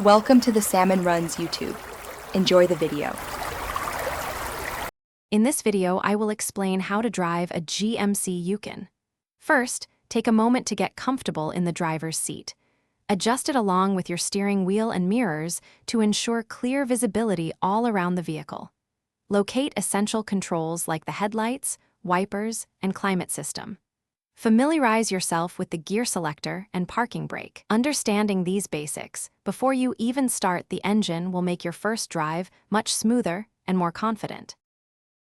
Welcome to the Salmon Runs YouTube. Enjoy the video. In this video, I will explain how to drive a GMC Yukon. First, take a moment to get comfortable in the driver's seat. Adjust it along with your steering wheel and mirrors to ensure clear visibility all around the vehicle. Locate essential controls like the headlights, wipers, and climate system. Familiarize yourself with the gear selector and parking brake. Understanding these basics before you even start the engine will make your first drive much smoother and more confident.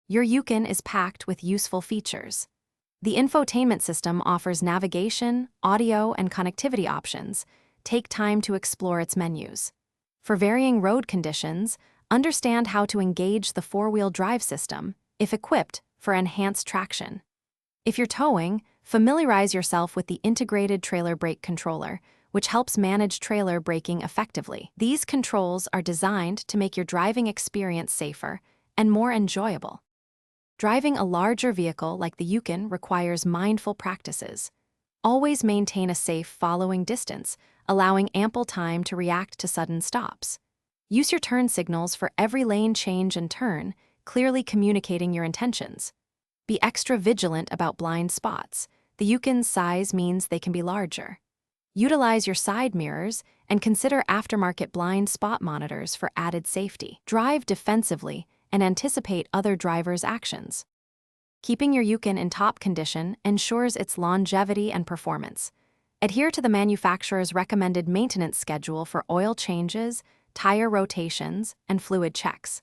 Your Yukon is packed with useful features. The infotainment system offers navigation, audio, and connectivity options. Take time to explore its menus. For varying road conditions, understand how to engage the four-wheel drive system, if equipped, for enhanced traction. If you're towing, familiarize yourself with the integrated trailer brake controller, which helps manage trailer braking effectively. These controls are designed to make your driving experience safer and more enjoyable. Driving a larger vehicle like the Yukon requires mindful practices. Always maintain a safe following distance, allowing ample time to react to sudden stops. Use your turn signals for every lane change and turn, clearly communicating your intentions. Be extra vigilant about blind spots. The Yukon's size means they can be larger. Utilize your side mirrors and consider aftermarket blind spot monitors for added safety. Drive defensively and anticipate other drivers' actions. Keeping your Yukon in top condition ensures its longevity and performance. Adhere to the manufacturer's recommended maintenance schedule for oil changes, tire rotations, and fluid checks.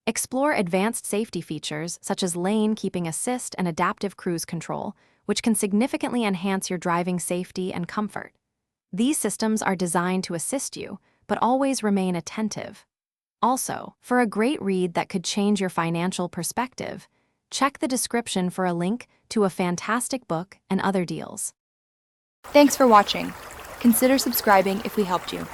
Explore advanced safety features such as lane keeping assist and adaptive cruise control, which can significantly enhance your driving safety and comfort. These systems are designed to assist you, but always remain attentive. Also, for a great read that could change your financial perspective, check the description for a link to a fantastic book and other deals. Thanks for watching. Consider subscribing if we helped you.